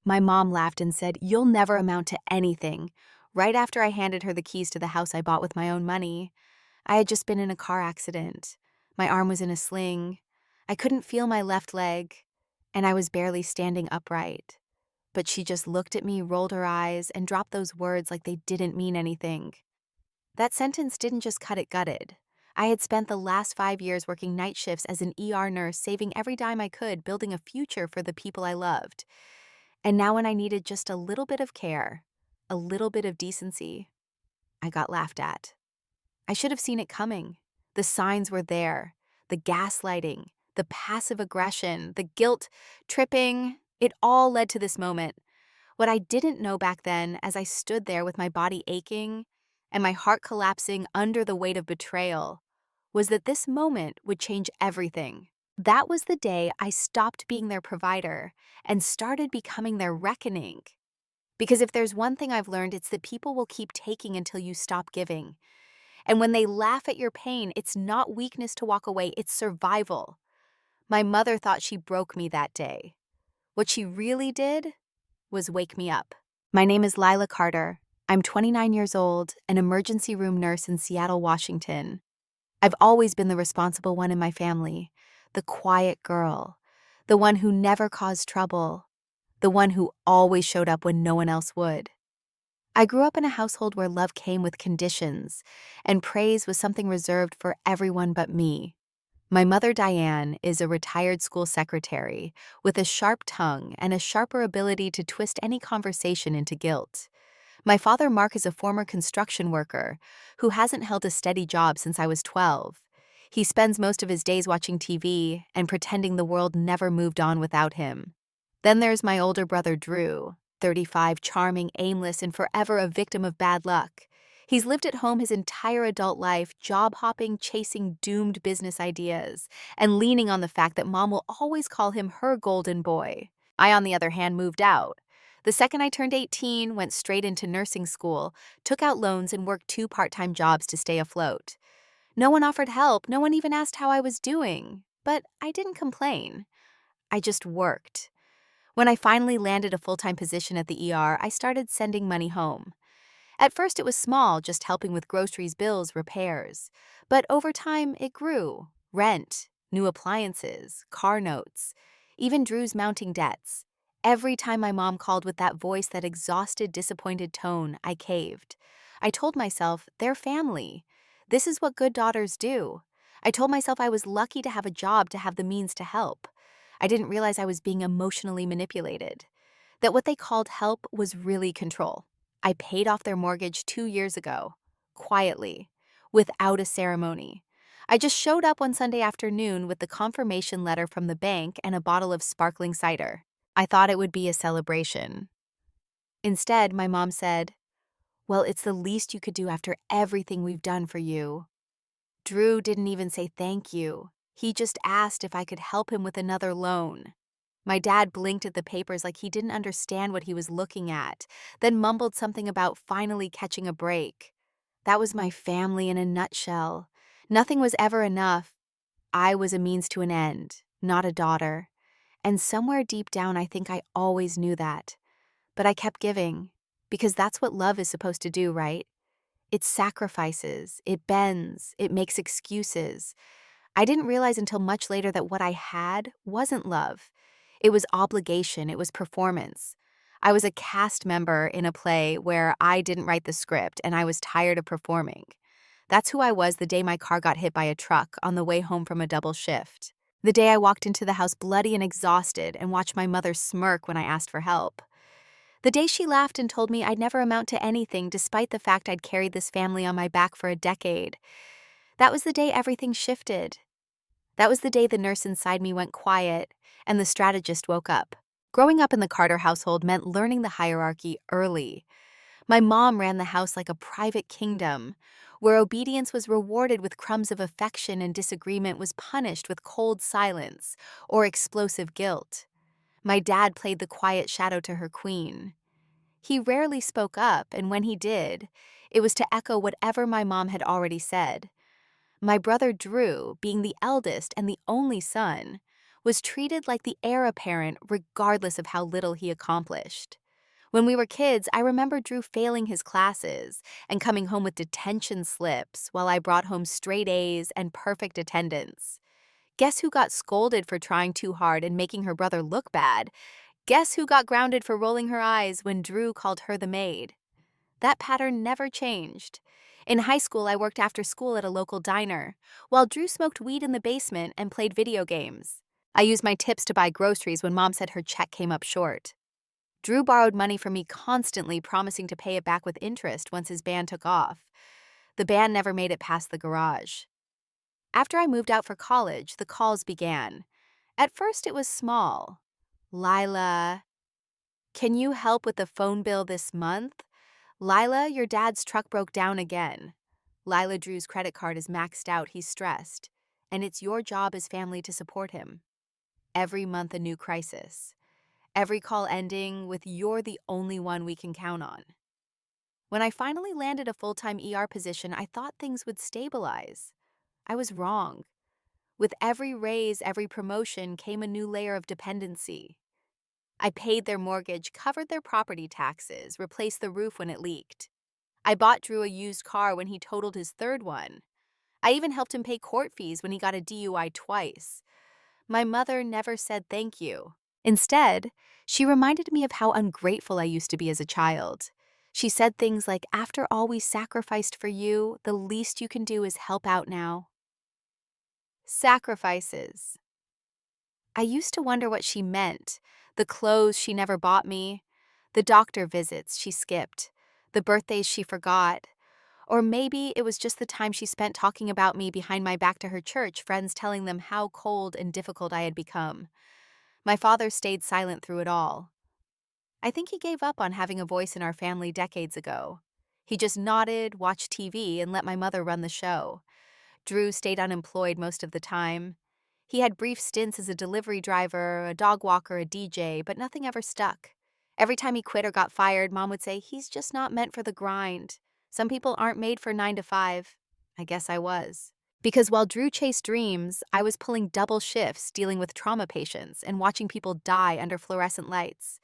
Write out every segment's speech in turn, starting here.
My mom laughed and said, "You'll never amount to anything," right after I handed her the keys to the house I bought with my own money. I had just been in a car accident. My arm was in a sling. I couldn't feel my left leg, and I was barely standing upright. But she just looked at me, rolled her eyes, and dropped those words like they didn't mean anything. That sentence didn't just cut it gutted. I had spent the last 5 years working night shifts as an ER nurse, saving every dime I could, building a future for the people I loved. And now, when I needed just a little bit of care, a little bit of decency, I got laughed at. I should have seen it coming. The signs were there, the gaslighting, the passive aggression, the guilt tripping. It all led to this moment. What I didn't know back then, as I stood there with my body aching and my heart collapsing under the weight of betrayal, was that this moment would change everything. That was the day I stopped being their provider and started becoming their reckoning. Because if there's one thing I've learned, it's that people will keep taking until you stop giving. And when they laugh at your pain, it's not weakness to walk away, it's survival. My mother thought she broke me that day. What she really did was wake me up. My name is Lila Carter. I'm 29 years old, an emergency room nurse in Seattle, Washington. I've always been the responsible one in my family, the quiet girl, the one who never caused trouble, the one who always showed up when no one else would. I grew up in a household where love came with conditions, and praise was something reserved for everyone but me. My mother, Diane, is a retired school secretary with a sharp tongue and a sharper ability to twist any conversation into guilt. My father, Mark, is a former construction worker who hasn't held a steady job since I was 12. He spends most of his days watching TV and pretending the world never moved on without him. Then there's my older brother, Drew, 35, charming, aimless, and forever a victim of bad luck. He's lived at home his entire adult life, job hopping, chasing doomed business ideas, and leaning on the fact that mom will always call him her golden boy. I, on the other hand, moved out. The second I turned 18, went straight into nursing school, took out loans, and worked 2 part-time jobs to stay afloat. No one offered help, no one even asked how I was doing. But I didn't complain. I just worked. When I finally landed a full-time position at the ER, I started sending money home. At first it was small, just helping with groceries, bills, repairs. But over time it grew. Rent, new appliances, car notes, even Drew's mounting debts. Every time my mom called with that voice, that exhausted, disappointed tone, I caved. I told myself, they're family. This is what good daughters do. I told myself I was lucky to have a job, to have the means to help. I didn't realize I was being emotionally manipulated. That what they called help was really control. I paid off their mortgage 2 years ago, quietly, without a ceremony. I just showed up one Sunday afternoon with the confirmation letter from the bank and a bottle of sparkling cider. I thought it would be a celebration. Instead, my mom said, "Well, it's the least you could do after everything we've done for you." Drew didn't even say thank you. He just asked if I could help him with another loan. My dad blinked at the papers like he didn't understand what he was looking at, then mumbled something about finally catching a break. That was my family in a nutshell. Nothing was ever enough. I was a means to an end, not a daughter. And somewhere deep down, I think I always knew that. But I kept giving, because that's what love is supposed to do, right? It sacrifices, it bends, it makes excuses. I didn't realize until much later that what I had wasn't love. It was obligation, it was performance. I was a cast member in a play where I didn't write the script and I was tired of performing. That's who I was the day my car got hit by a truck on the way home from a double shift. The day I walked into the house bloody and exhausted and watched my mother smirk when I asked for help. The day she laughed and told me I'd never amount to anything despite the fact I'd carried this family on my back for a decade. That was the day everything shifted. That was the day the nurse inside me went quiet and the strategist woke up. Growing up in the Carter household meant learning the hierarchy early. My mom ran the house like a private kingdom, where obedience was rewarded with crumbs of affection and disagreement was punished with cold silence or explosive guilt. My dad played the quiet shadow to her queen. He rarely spoke up, and when he did, it was to echo whatever my mom had already said. My brother Drew, being the eldest and the only son, was treated like the heir apparent regardless of how little he accomplished. When we were kids, I remember Drew failing his classes and coming home with detention slips while I brought home straight A's and perfect attendance. Guess who got scolded for trying too hard and making her brother look bad? Guess who got grounded for rolling her eyes when Drew called her the maid? That pattern never changed. In high school, I worked after school at a local diner, while Drew smoked weed in the basement and played video games. I used my tips to buy groceries when Mom said her check came up short. Drew borrowed money from me constantly, promising to pay it back with interest once his band took off. The band never made it past the garage. After I moved out for college, the calls began. At first, it was small. Lila, can you help with the phone bill this month? Lila, your dad's truck broke down again. Lila, Drew's credit card is maxed out, he's stressed. And it's your job as family to support him. Every month a new crisis. Every call ending with "you're the only one we can count on." When I finally landed a full-time ER position, I thought things would stabilize. I was wrong. With every raise, every promotion came a new layer of dependency. I paid their mortgage, covered their property taxes, replaced the roof when it leaked. I bought Drew a used car when he totaled his third one. I even helped him pay court fees when he got a DUI twice. My mother never said thank you. Instead, she reminded me of how ungrateful I used to be as a child. She said things like, "After all we sacrificed for you, the least you can do is help out now." Sacrifices. I used to wonder what she meant. The clothes she never bought me, the doctor visits she skipped, the birthdays she forgot. Or maybe it was just the time she spent talking about me behind my back to her church friends, telling them how cold and difficult I had become. My father stayed silent through it all. I think he gave up on having a voice in our family decades ago. He just nodded, watched TV, and let my mother run the show. Drew stayed unemployed most of the time. He had brief stints as a delivery driver, a dog walker, a DJ, but nothing ever stuck. Every time he quit or got fired, Mom would say, "He's just not meant for the grind. Some people aren't made for 9 to 5. I guess I was. Because while Drew chased dreams, I was pulling double shifts dealing with trauma patients and watching people die under fluorescent lights.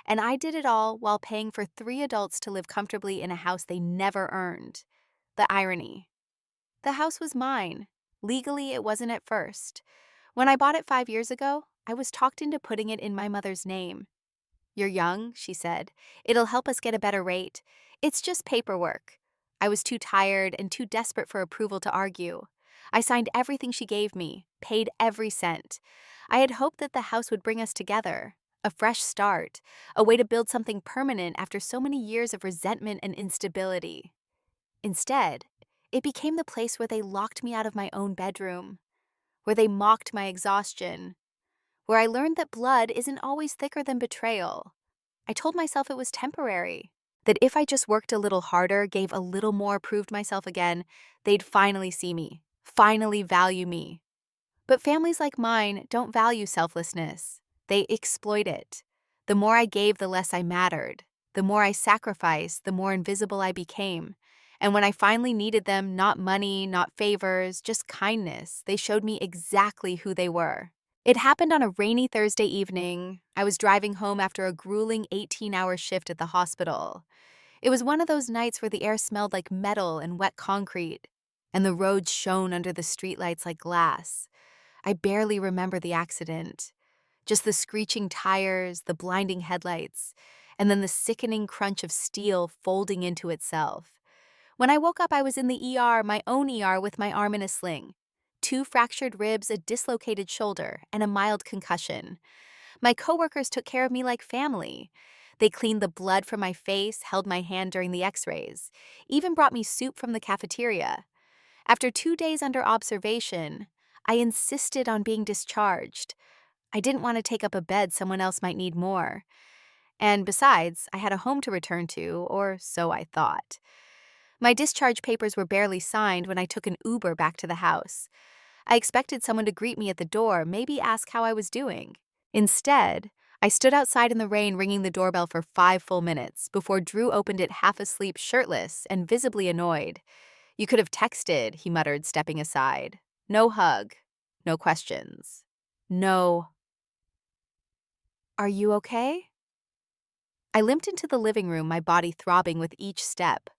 And I did it all while paying for 3 adults to live comfortably in a house they never earned. The irony. The house was mine. Legally, it wasn't at first. When I bought it 5 years ago, I was talked into putting it in my mother's name. "You're young," she said. "It'll help us get a better rate. It's just paperwork." I was too tired and too desperate for approval to argue. I signed everything she gave me, paid every cent. I had hoped that the house would bring us together, a fresh start, a way to build something permanent after so many years of resentment and instability. Instead, it became the place where they locked me out of my own bedroom, where they mocked my exhaustion, where I learned that blood isn't always thicker than betrayal. I told myself it was temporary, that if I just worked a little harder, gave a little more, proved myself again, they'd finally see me, finally value me. But families like mine don't value selflessness. They exploit it. The more I gave, the less I mattered. The more I sacrificed, the more invisible I became. And when I finally needed them, not money, not favors, just kindness, they showed me exactly who they were. It happened on a rainy Thursday evening. I was driving home after a grueling 18-hour shift at the hospital. It was one of those nights where the air smelled like metal and wet concrete, and the roads shone under the streetlights like glass. I barely remember the accident. Just the screeching tires, the blinding headlights, and then the sickening crunch of steel folding into itself. When I woke up, I was in the ER, my own ER, with my arm in a sling. 2 fractured ribs, a dislocated shoulder, and a mild concussion. My coworkers took care of me like family. They cleaned the blood from my face, held my hand during the x-rays, even brought me soup from the cafeteria. After 2 days under observation, I insisted on being discharged. I didn't want to take up a bed someone else might need more. And besides, I had a home to return to, or so I thought. My discharge papers were barely signed when I took an Uber back to the house. I expected someone to greet me at the door, maybe ask how I was doing. Instead, I stood outside in the rain ringing the doorbell for 5 full minutes before Drew opened it half asleep, shirtless, and visibly annoyed. "You could have texted," he muttered, stepping aside. "No hug. No questions." No. Are you okay? I limped into the living room, my body throbbing with each step.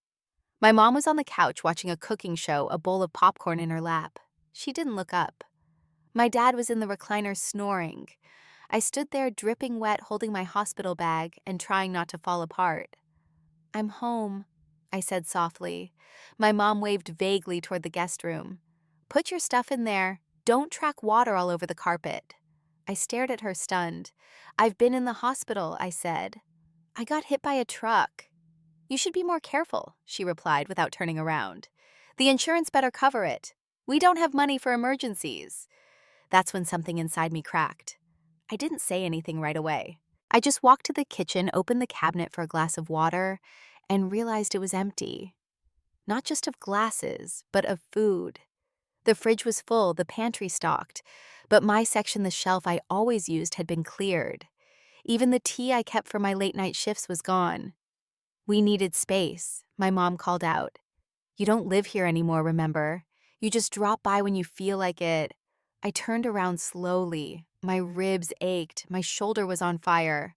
My mom was on the couch watching a cooking show, a bowl of popcorn in her lap. She didn't look up. My dad was in the recliner snoring. I stood there dripping wet, holding my hospital bag and trying not to fall apart. I'm home, I said softly. My mom waved vaguely toward the guest room. Put your stuff in there. Don't track water all over the carpet. I stared at her, stunned. I've been in the hospital, I said. I got hit by a truck. You should be more careful, she replied without turning around. The insurance better cover it. We don't have money for emergencies. That's when something inside me cracked. I didn't say anything right away. I just walked to the kitchen, opened the cabinet for a glass of water, and realized it was empty. Not just of glasses, but of food. The fridge was full, the pantry stocked, but my section, the shelf I always used, had been cleared. Even the tea I kept for my late-night shifts was gone. We needed space, my mom called out. You don't live here anymore, remember? You just drop by when you feel like it. I turned around slowly. My ribs ached. My shoulder was on fire.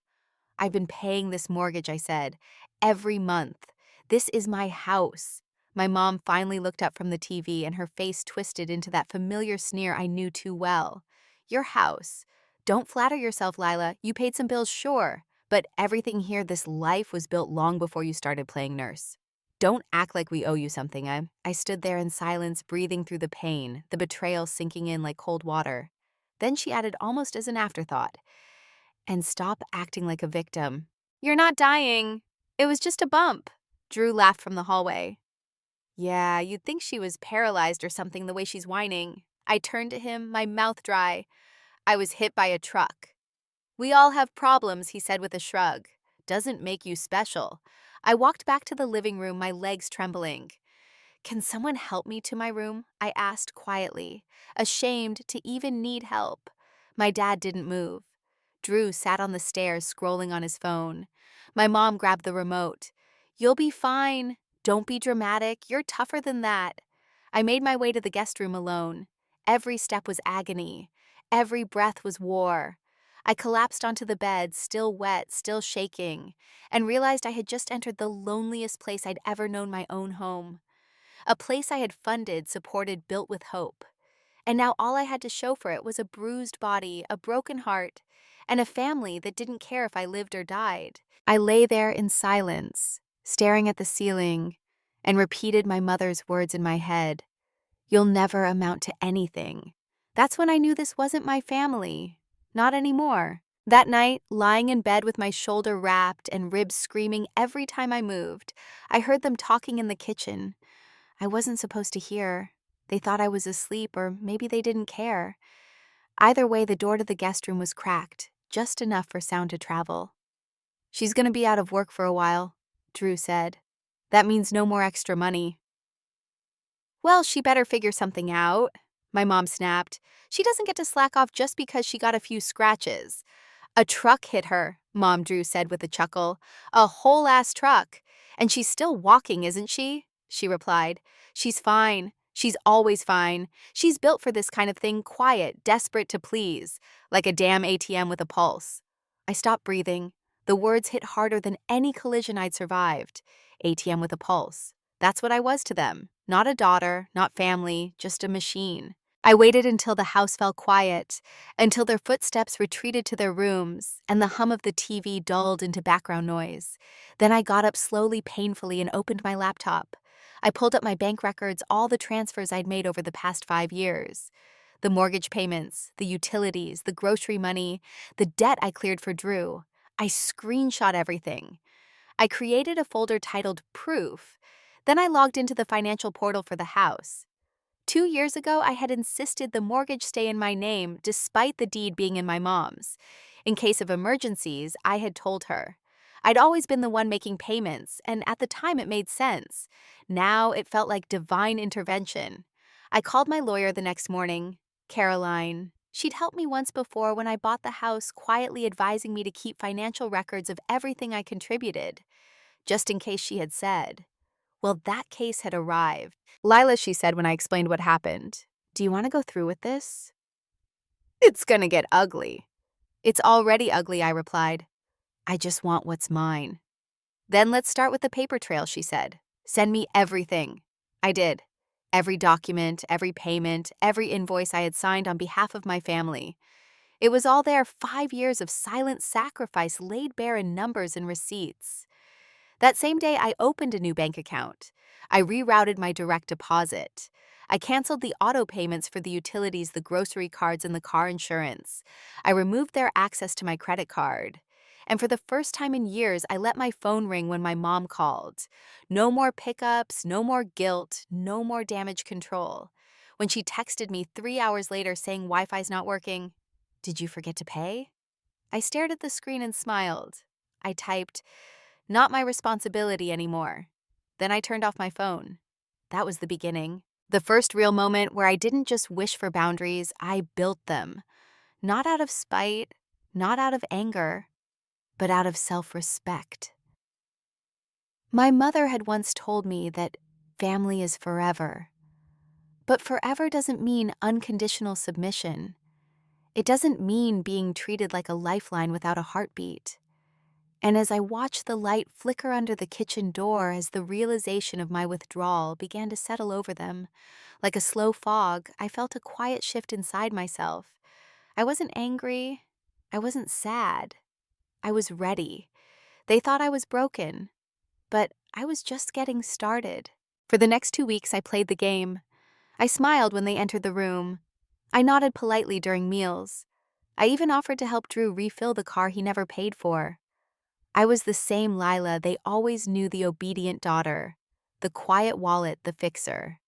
I've been paying this mortgage, I said, every month. This is my house. My mom finally looked up from the TV and her face twisted into that familiar sneer I knew too well. Your house. Don't flatter yourself, Lila. You paid some bills, sure. But everything here, this life, was built long before you started playing nurse. Don't act like we owe you something. I stood there in silence, breathing through the pain, the betrayal sinking in like cold water. Then she added almost as an afterthought, and stop acting like a victim. You're not dying. It was just a bump. Drew laughed from the hallway. Yeah, you'd think she was paralyzed or something the way she's whining. I turned to him, my mouth dry. I was hit by a truck. We all have problems, he said with a shrug. Doesn't make you special. I walked back to the living room, my legs trembling. Can someone help me to my room? I asked quietly, ashamed to even need help. My dad didn't move. Drew sat on the stairs, scrolling on his phone. My mom grabbed the remote. You'll be fine. Don't be dramatic. You're tougher than that. I made my way to the guest room alone. Every step was agony. Every breath was war. I collapsed onto the bed, still wet, still shaking, and realized I had just entered the loneliest place I'd ever known, my own home. A place I had funded, supported, built with hope. And now all I had to show for it was a bruised body, a broken heart, and a family that didn't care if I lived or died. I lay there in silence, staring at the ceiling, and repeated my mother's words in my head. You'll never amount to anything. That's when I knew this wasn't my family. Not anymore. That night, lying in bed with my shoulder wrapped and ribs screaming every time I moved, I heard them talking in the kitchen. I wasn't supposed to hear. They thought I was asleep, or maybe they didn't care. Either way, the door to the guest room was cracked, just enough for sound to travel. She's gonna be out of work for a while, Drew said. That means no more extra money. Well, she better figure something out, my mom snapped. She doesn't get to slack off just because she got a few scratches. A truck hit her, Mom Drew said with a chuckle. A whole-ass truck. And she's still walking, isn't she? She replied. She's fine. She's always fine. She's built for this kind of thing, quiet, desperate to please, like a damn ATM with a pulse. I stopped breathing. The words hit harder than any collision I'd survived. ATM with a pulse. That's what I was to them. Not a daughter, not family, just a machine. I waited until the house fell quiet, until their footsteps retreated to their rooms and the hum of the TV dulled into background noise. Then I got up slowly, painfully, and opened my laptop. I pulled up my bank records, all the transfers I'd made over the past 5 years. The mortgage payments, the utilities, the grocery money, the debt I cleared for Drew. I screenshot everything. I created a folder titled Proof. Then I logged into the financial portal for the house. 2 years ago, I had insisted the mortgage stay in my name despite the deed being in my mom's. In case of emergencies, I had told her. I'd always been the one making payments, and at the time it made sense. Now it felt like divine intervention. I called my lawyer the next morning, Caroline. She'd helped me once before when I bought the house, quietly advising me to keep financial records of everything I contributed, just in case, she had said. Well, that case had arrived. Lila, she said when I explained what happened, do you want to go through with this? It's gonna get ugly. It's already ugly, I replied. I just want what's mine. Then let's start with the paper trail, she said. Send me everything. I did. Every document, every payment, every invoice I had signed on behalf of my family. It was all there, 5 years of silent sacrifice laid bare in numbers and receipts. That same day, I opened a new bank account. I rerouted my direct deposit. I canceled the auto payments for the utilities, the grocery cards, and the car insurance. I removed their access to my credit card. And for the first time in years, I let my phone ring when my mom called. No more pickups, no more guilt, no more damage control. When she texted me 3 hours later saying Wi-Fi's not working, "Did you forget to pay?" I stared at the screen and smiled. I typed, "Not my responsibility anymore." Then I turned off my phone. That was the beginning. The first real moment where I didn't just wish for boundaries, I built them. Not out of spite, not out of anger, but out of self-respect. My mother had once told me that family is forever. But forever doesn't mean unconditional submission. It doesn't mean being treated like a lifeline without a heartbeat. And as I watched the light flicker under the kitchen door as the realization of my withdrawal began to settle over them, like a slow fog, I felt a quiet shift inside myself. I wasn't angry. I wasn't sad. I was ready. They thought I was broken, but I was just getting started. For the next 2 weeks, I played the game. I smiled when they entered the room. I nodded politely during meals. I even offered to help Drew refill the car he never paid for. I was the same Lila they always knew, the obedient daughter, the quiet wallet, the fixer.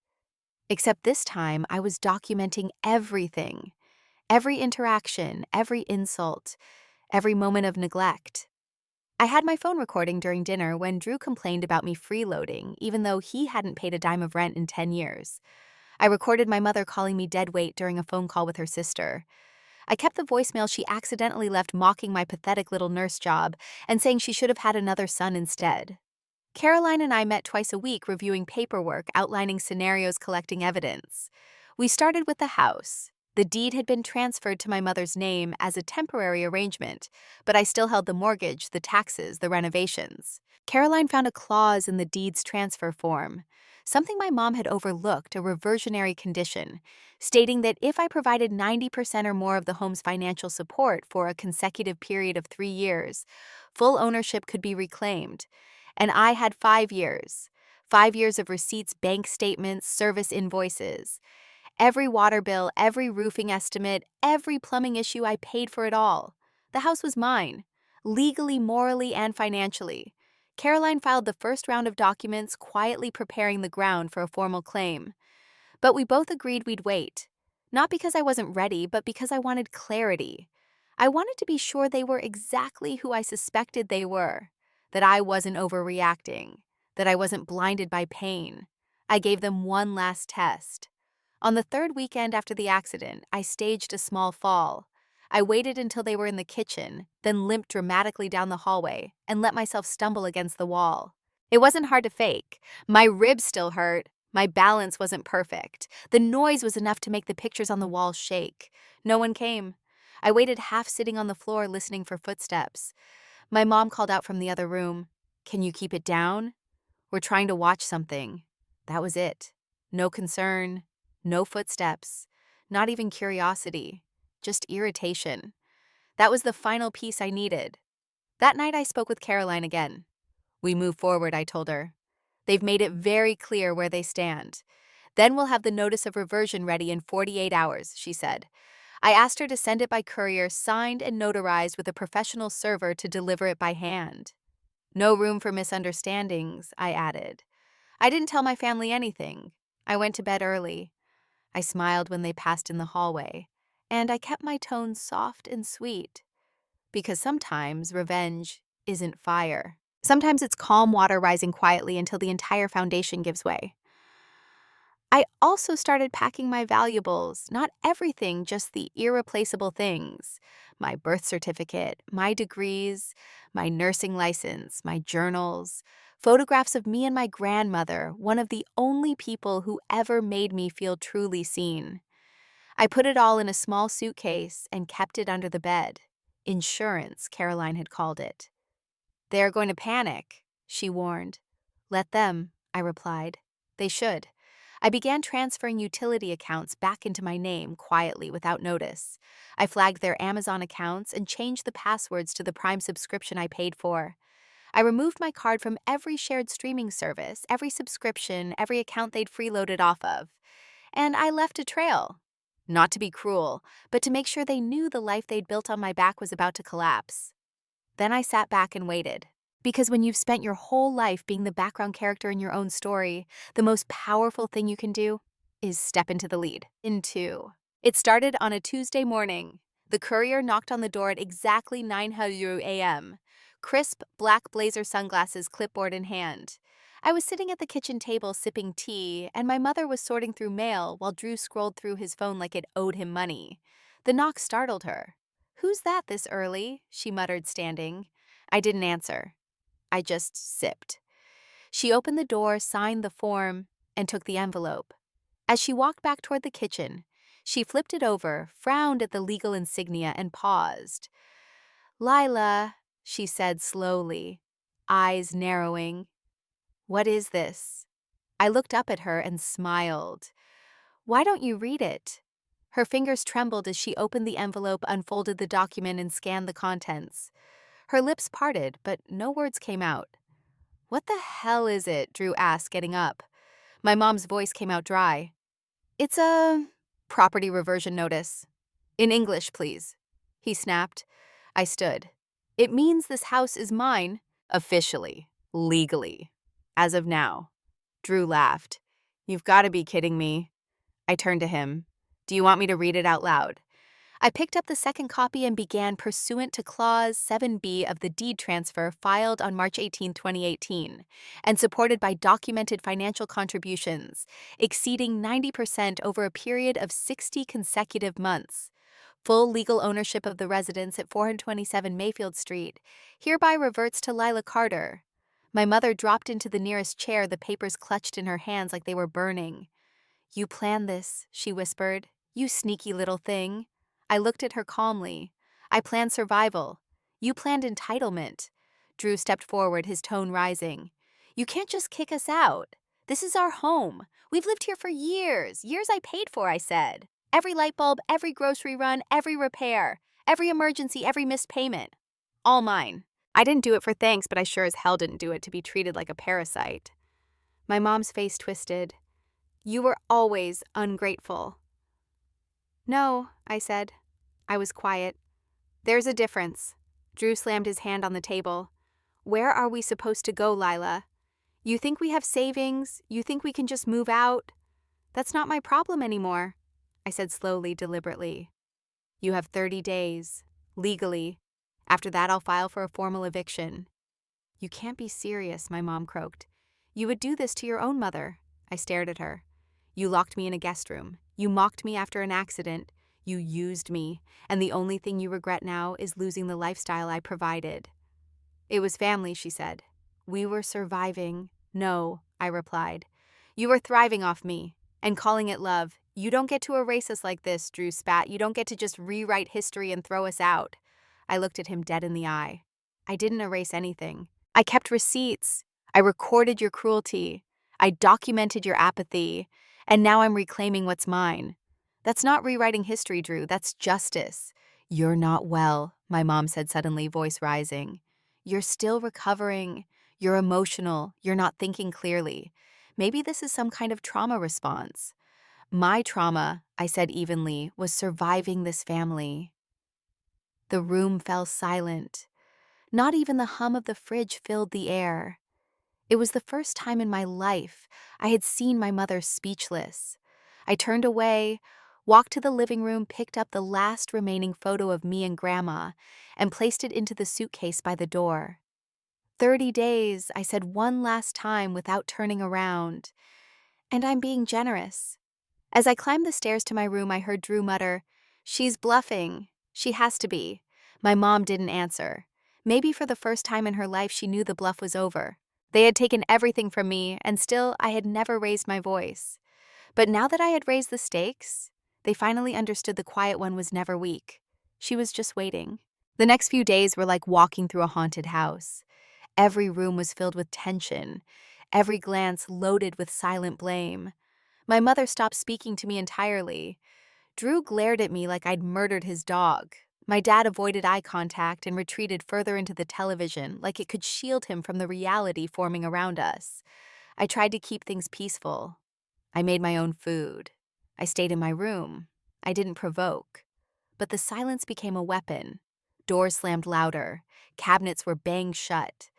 Except this time, I was documenting everything, every interaction, every insult, every moment of neglect. I had my phone recording during dinner when Drew complained about me freeloading, even though he hadn't paid a dime of rent in 10 years. I recorded my mother calling me dead weight during a phone call with her sister. I kept the voicemail she accidentally left mocking my pathetic little nurse job and saying she should have had another son instead. Caroline and I met twice a week reviewing paperwork, outlining scenarios, collecting evidence. We started with the house. The deed had been transferred to my mother's name as a temporary arrangement, but I still held the mortgage, the taxes, the renovations. Caroline found a clause in the deed's transfer form, something my mom had overlooked, a reversionary condition, stating that if I provided 90% or more of the home's financial support for a consecutive period of 3 years, full ownership could be reclaimed. And I had 5 years. 5 years of receipts, bank statements, service invoices. Every water bill, every roofing estimate, every plumbing issue, I paid for it all. The house was mine, legally, morally, and financially. Caroline filed the first round of documents, quietly preparing the ground for a formal claim. But we both agreed we'd wait. Not because I wasn't ready, but because I wanted clarity. I wanted to be sure they were exactly who I suspected they were, that I wasn't overreacting, that I wasn't blinded by pain. I gave them one last test. On the third weekend after the accident, I staged a small fall. I waited until they were in the kitchen, then limped dramatically down the hallway and let myself stumble against the wall. It wasn't hard to fake. My ribs still hurt. My balance wasn't perfect. The noise was enough to make the pictures on the wall shake. No one came. I waited half sitting on the floor listening for footsteps. My mom called out from the other room, "Can you keep it down? We're trying to watch something." That was it. No concern, no footsteps, not even curiosity, just irritation. That was the final piece I needed. That night I spoke with Caroline again. "We move forward," I told her. "They've made it very clear where they stand. Then we'll have the notice of reversion ready in 48 hours, she said. I asked her to send it by courier, signed and notarized with a professional server to deliver it by hand. No room for misunderstandings, I added. I didn't tell my family anything. I went to bed early. I smiled when they passed in the hallway, and I kept my tone soft and sweet. Because sometimes revenge isn't fire. Sometimes it's calm water rising quietly until the entire foundation gives way. I also started packing my valuables, not everything, just the irreplaceable things. My birth certificate, my degrees, my nursing license, my journals, photographs of me and my grandmother, one of the only people who ever made me feel truly seen. I put it all in a small suitcase and kept it under the bed. Insurance, Caroline had called it. "They're going to panic," she warned. "Let them," I replied. "They should." I began transferring utility accounts back into my name quietly without notice. I flagged their Amazon accounts and changed the passwords to the Prime subscription I paid for. I removed my card from every shared streaming service, every subscription, every account they'd freeloaded off of. And I left a trail. Not to be cruel, but to make sure they knew the life they'd built on my back was about to collapse. Then I sat back and waited. Because when you've spent your whole life being the background character in your own story, the most powerful thing you can do is step into the lead. It started on a Tuesday morning. The courier knocked on the door at exactly 9:00 a.m. Crisp, black blazer sunglasses, clipboard in hand. I was sitting at the kitchen table sipping tea, and my mother was sorting through mail while Drew scrolled through his phone like it owed him money. The knock startled her. "Who's that this early?" she muttered, standing. I didn't answer. I just sipped. She opened the door, signed the form, and took the envelope. As she walked back toward the kitchen, she flipped it over, frowned at the legal insignia, and paused. "Lila," she said slowly, eyes narrowing. "What is this?" I looked up at her and smiled. "Why don't you read it?" Her fingers trembled as she opened the envelope, unfolded the document, and scanned the contents. Her lips parted, but no words came out. "What the hell is it?" Drew asked, getting up. My mom's voice came out dry. "It's a property reversion notice. In English, please," he snapped. I stood. "It means this house is mine, officially, legally, as of now." Drew laughed. "You've got to be kidding me." I turned to him. "Do you want me to read it out loud?" I picked up the second copy and began pursuant to Clause 7B of the deed transfer filed on March 18, 2018, and supported by documented financial contributions exceeding 90% over a period of 60 consecutive months. Full legal ownership of the residence at 427 Mayfield Street hereby reverts to Lila Carter. My mother dropped into the nearest chair, the papers clutched in her hands like they were burning. "You planned this," she whispered. "You sneaky little thing." I looked at her calmly. "I planned survival. You planned entitlement." Drew stepped forward, his tone rising. "You can't just kick us out. This is our home. We've lived here for years. Years I paid for," I said. "Every light bulb, every grocery run, every repair, every emergency, every missed payment. All mine. I didn't do it for thanks, but I sure as hell didn't do it to be treated like a parasite." My mom's face twisted. "You were always ungrateful." "No," I said. I was quiet. "There's a difference." Drew slammed his hand on the table. "Where are we supposed to go, Lila? You think we have savings? You think we can just move out? That's not my problem anymore," I said slowly, deliberately. "You have 30 days, legally. After that, I'll file for a formal eviction." "You can't be serious," my mom croaked. "You would do this to your own mother." I stared at her. "You locked me in a guest room. You mocked me after an accident. You used me, and the only thing you regret now is losing the lifestyle I provided." "It was family," she said. "We were surviving." "No," I replied. "You were thriving off me, and calling it love. You don't get to erase us like this," Drew spat. "You don't get to just rewrite history and throw us out." I looked at him dead in the eye. "I didn't erase anything. I kept receipts. I recorded your cruelty. I documented your apathy. And now I'm reclaiming what's mine. That's not rewriting history, Drew. That's justice." "You're not well," my mom said suddenly, voice rising. "You're still recovering. You're emotional. You're not thinking clearly. Maybe this is some kind of trauma response." "My trauma," I said evenly, "was surviving this family." The room fell silent. Not even the hum of the fridge filled the air. It was the first time in my life I had seen my mother speechless. I turned away, walked to the living room, picked up the last remaining photo of me and Grandma, and placed it into the suitcase by the door. 30 days, I said one last time without turning around. And I'm being generous. As I climbed the stairs to my room, I heard Drew mutter, "She's bluffing. She has to be." My mom didn't answer. Maybe for the first time in her life, she knew the bluff was over. They had taken everything from me, and still I had never raised my voice. But now that I had raised the stakes, They finally understood the quiet one was never weak. She was just waiting. The next few days were like walking through a haunted house. Every room was filled with tension, every glance loaded with silent blame. My mother stopped speaking to me entirely. Drew glared at me like I'd murdered his dog. My dad avoided eye contact and retreated further into the television like it could shield him from the reality forming around us. I tried to keep things peaceful. I made my own food. I stayed in my room. I didn't provoke. But the silence became a weapon. Doors slammed louder. Cabinets were banged shut.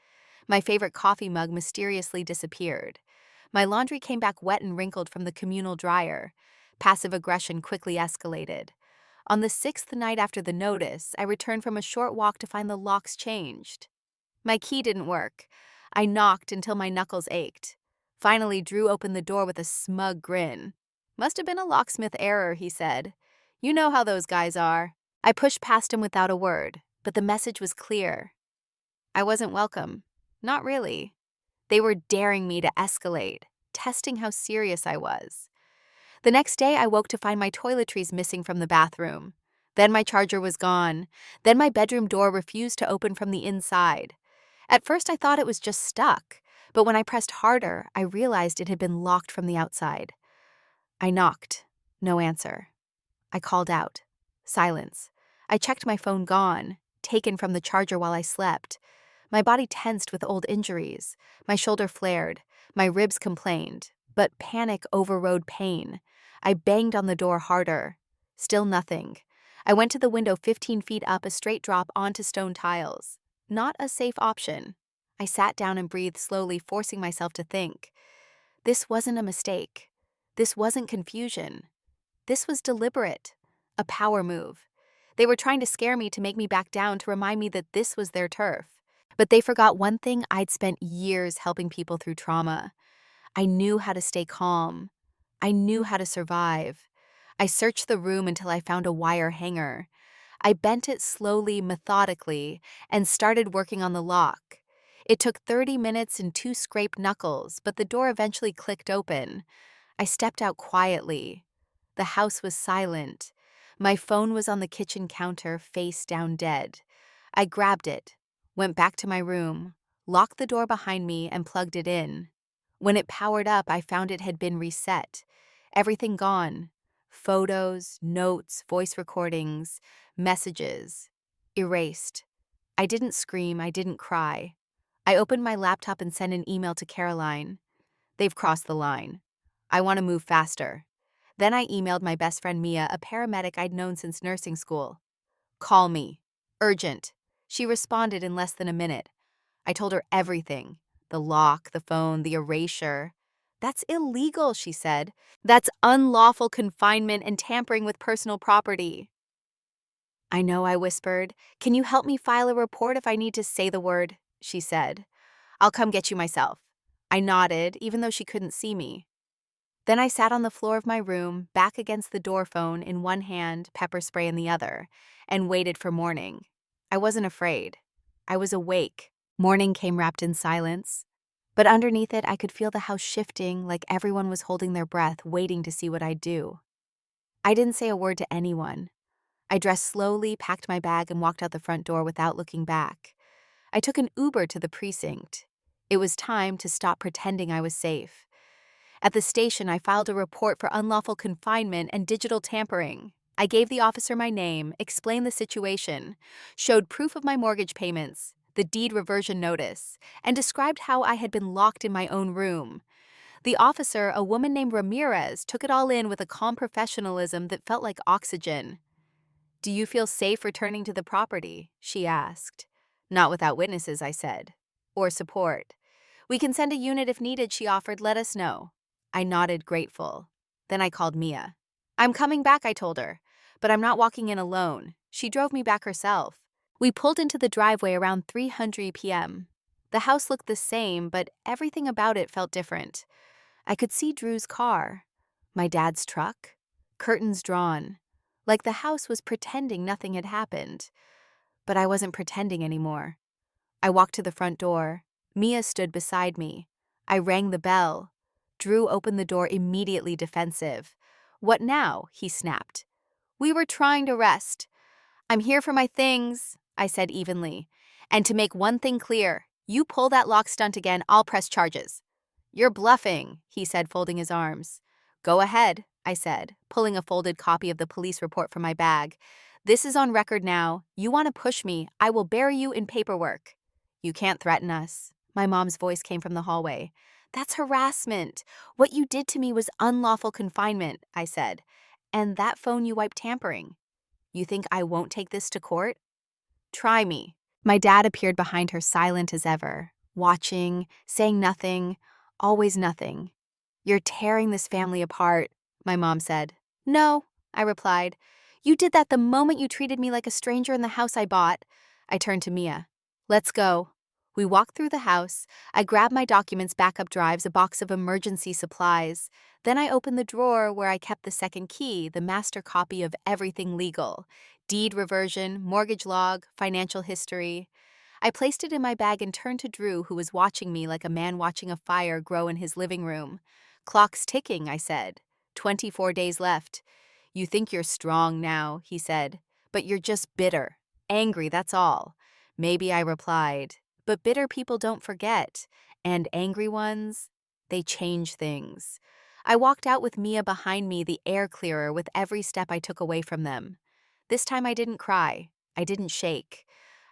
My favorite coffee mug mysteriously disappeared. My laundry came back wet and wrinkled from the communal dryer. Passive aggression quickly escalated. On the sixth night after the notice, I returned from a short walk to find the locks changed. My key didn't work. I knocked until my knuckles ached. Finally, Drew opened the door with a smug grin. "Must have been a locksmith error," he said. "You know how those guys are." I pushed past him without a word, but the message was clear. I wasn't welcome. Not really. They were daring me to escalate, testing how serious I was. The next day, I woke to find my toiletries missing from the bathroom. Then my charger was gone. Then my bedroom door refused to open from the inside. At first, I thought it was just stuck, but when I pressed harder, I realized it had been locked from the outside. I knocked. No answer. I called out. Silence. I checked my phone gone, taken from the charger while I slept. My body tensed with old injuries. My shoulder flared. My ribs complained. But panic overrode pain. I banged on the door harder. Still nothing. I went to the window 15 feet up a straight drop onto stone tiles. Not a safe option. I sat down and breathed slowly, forcing myself to think. This wasn't a mistake. This wasn't confusion. This was deliberate. A power move. They were trying to scare me to make me back down, to remind me that this was their turf. But they forgot one thing I'd spent years helping people through trauma. I knew how to stay calm. I knew how to survive. I searched the room until I found a wire hanger. I bent it slowly, methodically, and started working on the lock. It took 30 minutes and 2 scraped knuckles, but the door eventually clicked open. I stepped out quietly. The house was silent. My phone was on the kitchen counter, face down dead. I grabbed it, went back to my room, locked the door behind me, and plugged it in. When it powered up, I found it had been reset. Everything gone. Photos, notes, voice recordings, messages. Erased. I didn't scream, I didn't cry. I opened my laptop and sent an email to Caroline. They've crossed the line. I want to move faster. Then I emailed my best friend Mia, a paramedic I'd known since nursing school. Call me. Urgent. She responded in less than a minute. I told her everything. The lock, the phone, the erasure. That's illegal, she said. That's unlawful confinement and tampering with personal property. I know, I whispered. Can you help me file a report if I need to say the word? She said. I'll come get you myself. I nodded, even though she couldn't see me. Then I sat on the floor of my room, back against the door phone in one hand, pepper spray in the other, and waited for morning. I wasn't afraid. I was awake. Morning came wrapped in silence. But underneath it, I could feel the house shifting, like everyone was holding their breath, waiting to see what I'd do. I didn't say a word to anyone. I dressed slowly, packed my bag, and walked out the front door without looking back. I took an Uber to the precinct. It was time to stop pretending I was safe. At the station, I filed a report for unlawful confinement and digital tampering. I gave the officer my name, explained the situation, showed proof of my mortgage payments, the deed reversion notice, and described how I had been locked in my own room. The officer, a woman named Ramirez, took it all in with a calm professionalism that felt like oxygen. Do you feel safe returning to the property? She asked. Not without witnesses, I said. Or support. We can send a unit if needed, she offered. Let us know. I nodded, grateful. Then I called Mia. I'm coming back, I told her, but I'm not walking in alone. She drove me back herself. We pulled into the driveway around 3:00 p.m. The house looked the same, but everything about it felt different. I could see Drew's car, my dad's truck, curtains drawn, like the house was pretending nothing had happened. But I wasn't pretending anymore. I walked to the front door. Mia stood beside me. I rang the bell. Drew opened the door, immediately defensive. What now? He snapped. We were trying to rest. I'm here for my things, I said evenly. And to make one thing clear, you pull that lock stunt again, I'll press charges. You're bluffing, he said, folding his arms. Go ahead, I said, pulling a folded copy of the police report from my bag. This is on record now. You want to push me, I will bury you in paperwork. You can't threaten us. My mom's voice came from the hallway. That's harassment. What you did to me was unlawful confinement, I said. And that phone you wiped tampering. You think I won't take this to court? Try me. My dad appeared behind her, silent as ever, watching, saying nothing, always nothing. You're tearing this family apart, my mom said. No, I replied. You did that the moment you treated me like a stranger in the house I bought. I turned to Mia. Let's go. We walked through the house. I grabbed my documents, backup drives, a box of emergency supplies. Then I opened the drawer where I kept the second key, the master copy of everything legal. Deed reversion, mortgage log, financial history. I placed it in my bag and turned to Drew, who was watching me like a man watching a fire grow in his living room. Clock's ticking, I said. 24 days left. You think you're strong now, he said, but you're just bitter. Angry, that's all. Maybe, I replied. But bitter people don't forget, and angry ones, they change things. I walked out with Mia behind me, the air clearer with every step I took away from them. This time I didn't cry. I didn't shake.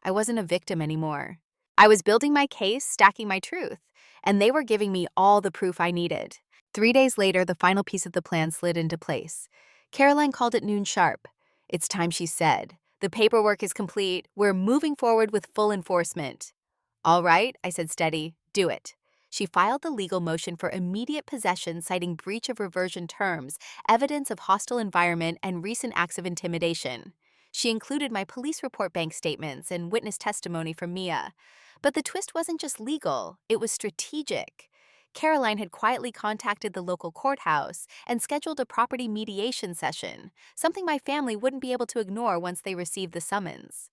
I wasn't a victim anymore. I was building my case, stacking my truth, and they were giving me all the proof I needed. 3 days later, the final piece of the plan slid into place. Caroline called at noon sharp. It's time, she said. The paperwork is complete. We're moving forward with full enforcement. All right, I said steady. Do it. She filed the legal motion for immediate possession, citing breach of reversion terms, evidence of hostile environment, and recent acts of intimidation. She included my police report, bank statements, and witness testimony from Mia. But the twist wasn't just legal, it was strategic. Caroline had quietly contacted the local courthouse and scheduled a property mediation session, something my family wouldn't be able to ignore once they received the summons.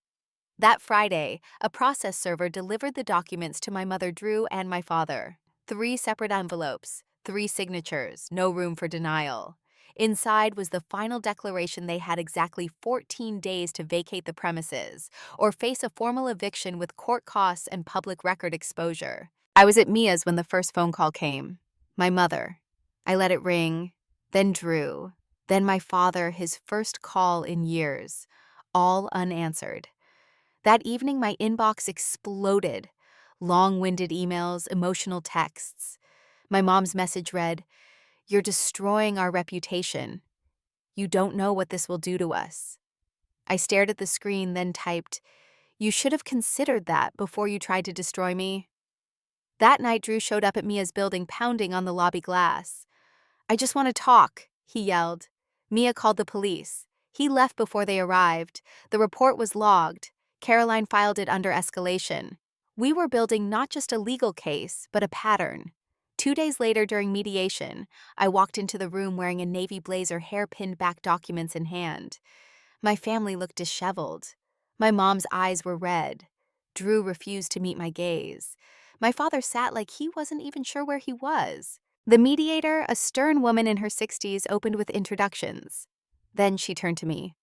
That Friday, a process server delivered the documents to my mother Drew and my father. 3 separate envelopes, 3 signatures, no room for denial. Inside was the final declaration they had exactly 14 days to vacate the premises or face a formal eviction with court costs and public record exposure. I was at Mia's when the first phone call came. My mother. I let it ring, then Drew, then my father, his first call in years, all unanswered. That evening, my inbox exploded. Long-winded emails, emotional texts. My mom's message read, "You're destroying our reputation. You don't know what this will do to us." I stared at the screen, then typed, "You should have considered that before you tried to destroy me." That night, Drew showed up at Mia's building, pounding on the lobby glass. "I just want to talk," he yelled. Mia called the police. He left before they arrived. The report was logged. Caroline filed it under escalation. We were building not just a legal case, but a pattern. 2 days later, during mediation, I walked into the room wearing a navy blazer, hair pinned back, documents in hand. My family looked disheveled. My mom's eyes were red. Drew refused to meet my gaze. My father sat like he wasn't even sure where he was. The mediator, a stern woman in her 60s, opened with introductions. Then she turned to me.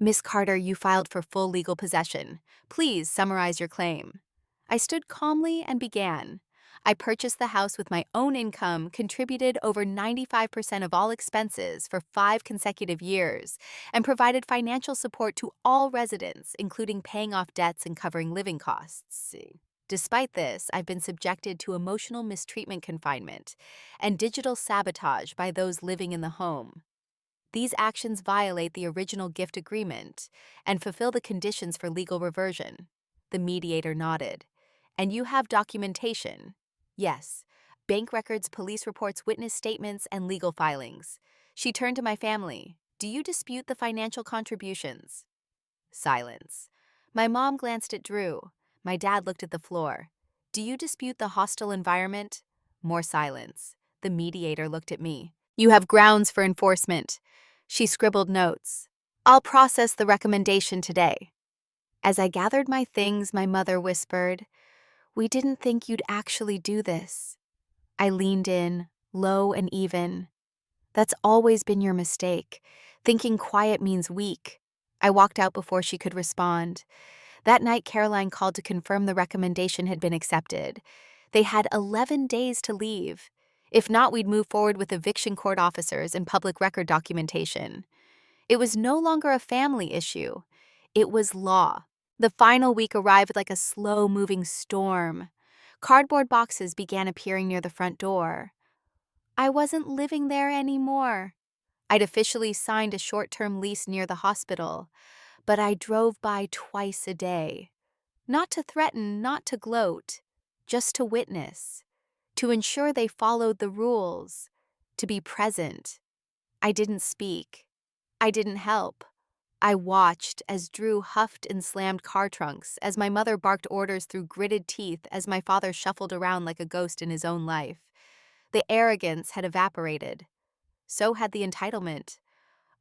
"Miss Carter, you filed for full legal possession. Please summarize your claim." I stood calmly and began. I purchased the house with my own income, contributed over 95% of all expenses for 5 consecutive years, and provided financial support to all residents, including paying off debts and covering living costs. Despite this, I've been subjected to emotional mistreatment, confinement, and digital sabotage by those living in the home. These actions violate the original gift agreement and fulfill the conditions for legal reversion. The mediator nodded. And you have documentation? Yes. Bank records, police reports, witness statements, and legal filings. She turned to my family. Do you dispute the financial contributions? Silence. My mom glanced at Drew. My dad looked at the floor. Do you dispute the hostile environment? More silence. The mediator looked at me. You have grounds for enforcement. She scribbled notes. I'll process the recommendation today. As I gathered my things, my mother whispered, "We didn't think you'd actually do this." I leaned in, low and even. That's always been your mistake. Thinking quiet means weak. I walked out before she could respond. That night, Caroline called to confirm the recommendation had been accepted. They had 11 days to leave. If not, we'd move forward with eviction court officers and public record documentation. It was no longer a family issue. It was law. The final week arrived like a slow-moving storm. Cardboard boxes began appearing near the front door. I wasn't living there anymore. I'd officially signed a short-term lease near the hospital, but I drove by twice a day. Not to threaten, not to gloat, just to witness, to ensure they followed the rules, to be present. I didn't speak. I didn't help. I watched as Drew huffed and slammed car trunks, as my mother barked orders through gritted teeth, as my father shuffled around like a ghost in his own life. The arrogance had evaporated. So had the entitlement.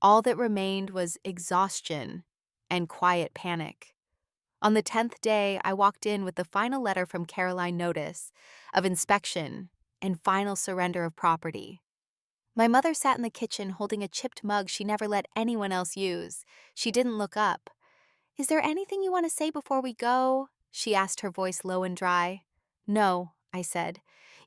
All that remained was exhaustion and quiet panic. On the 10th day, I walked in with the final letter from Caroline notice of inspection and final surrender of property. My mother sat in the kitchen holding a chipped mug she never let anyone else use. She didn't look up. "Is there anything you want to say before we go?" she asked, her voice low and dry. "No," I said.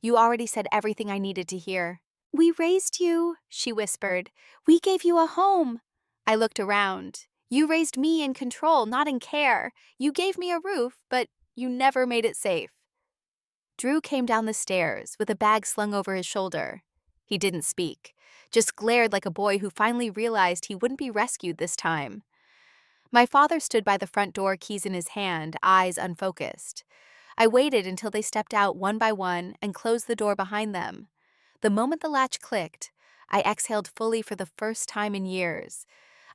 "You already said everything I needed to hear." "We raised you," she whispered. "We gave you a home." I looked around. "You raised me in control, not in care. You gave me a roof, but you never made it safe." Drew came down the stairs with a bag slung over his shoulder. He didn't speak, just glared like a boy who finally realized he wouldn't be rescued this time. My father stood by the front door, keys in his hand, eyes unfocused. I waited until they stepped out one by one and closed the door behind them. The moment the latch clicked, I exhaled fully for the first time in years.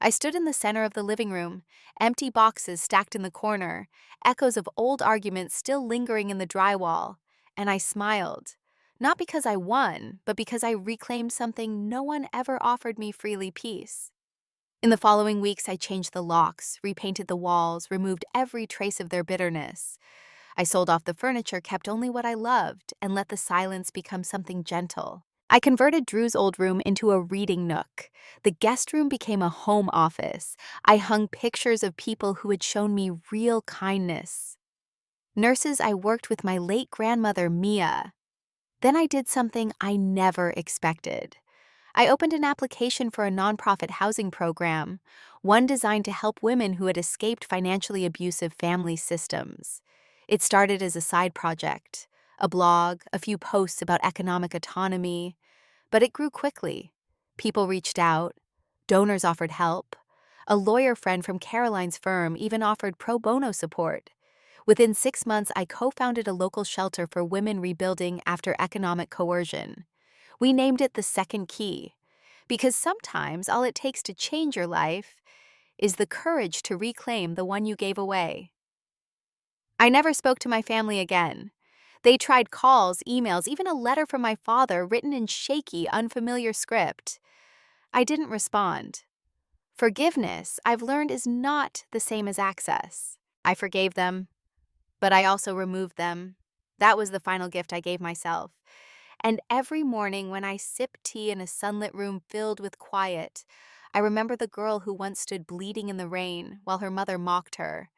I stood in the center of the living room, empty boxes stacked in the corner, echoes of old arguments still lingering in the drywall, and I smiled. Not because I won, but because I reclaimed something no one ever offered me freely: peace. In the following weeks, I changed the locks, repainted the walls, removed every trace of their bitterness. I sold off the furniture, kept only what I loved, and let the silence become something gentle. I converted Drew's old room into a reading nook. The guest room became a home office. I hung pictures of people who had shown me real kindness. Nurses I worked with, my late grandmother, Mia. Then I did something I never expected. I opened an application for a nonprofit housing program, one designed to help women who had escaped financially abusive family systems. It started as a side project, a blog, a few posts about economic autonomy, but it grew quickly. People reached out, donors offered help. A lawyer friend from Caroline's firm even offered pro bono support. Within 6 months, I co-founded a local shelter for women rebuilding after economic coercion. We named it The Second Key, because sometimes all it takes to change your life is the courage to reclaim the one you gave away. I never spoke to my family again. They tried calls, emails, even a letter from my father written in shaky, unfamiliar script. I didn't respond. Forgiveness, I've learned, is not the same as access. I forgave them, but I also removed them. That was the final gift I gave myself. And every morning when I sip tea in a sunlit room filled with quiet, I remember the girl who once stood bleeding in the rain while her mother mocked her,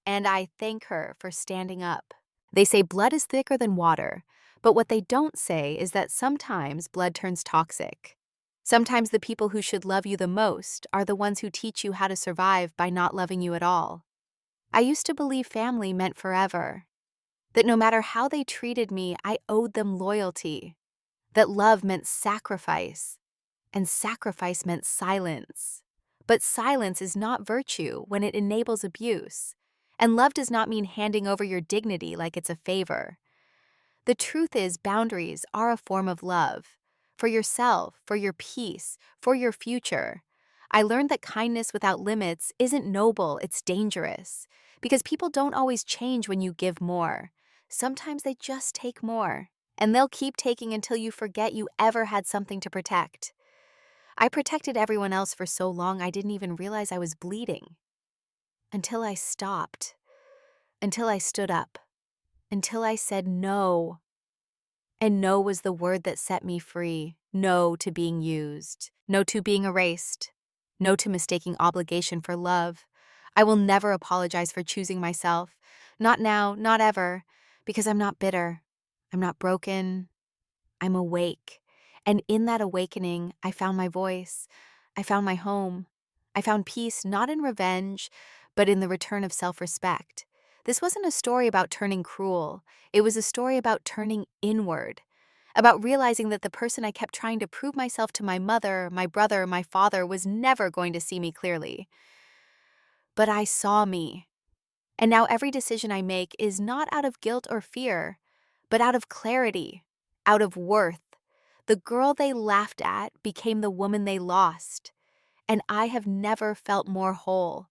and I thank her for standing up. They say blood is thicker than water, but what they don't say is that sometimes blood turns toxic. Sometimes the people who should love you the most are the ones who teach you how to survive by not loving you at all. I used to believe family meant forever, that no matter how they treated me, I owed them loyalty, that love meant sacrifice, and sacrifice meant silence. But silence is not virtue when it enables abuse, and love does not mean handing over your dignity like it's a favor. The truth is, boundaries are a form of love, for yourself, for your peace, for your future. I learned that kindness without limits isn't noble, it's dangerous, because people don't always change when you give more. Sometimes they just take more, and they'll keep taking until you forget you ever had something to protect. I protected everyone else for so long I didn't even realize I was bleeding. Until I stopped. Until I stood up. Until I said no. And no was the word that set me free. No to being used. No to being erased. No to mistaking obligation for love. I will never apologize for choosing myself. Not now, not ever, because I'm not bitter. I'm not broken. I'm awake. And in that awakening, I found my voice. I found my home. I found peace not in revenge, but in the return of self-respect. This wasn't a story about turning cruel. It was a story about turning inward, about realizing that the person I kept trying to prove myself to my mother, my brother, my father was never going to see me clearly. But I saw me. And now every decision I make is not out of guilt or fear, but out of clarity, out of worth. The girl they laughed at became the woman they lost, and I have never felt more whole.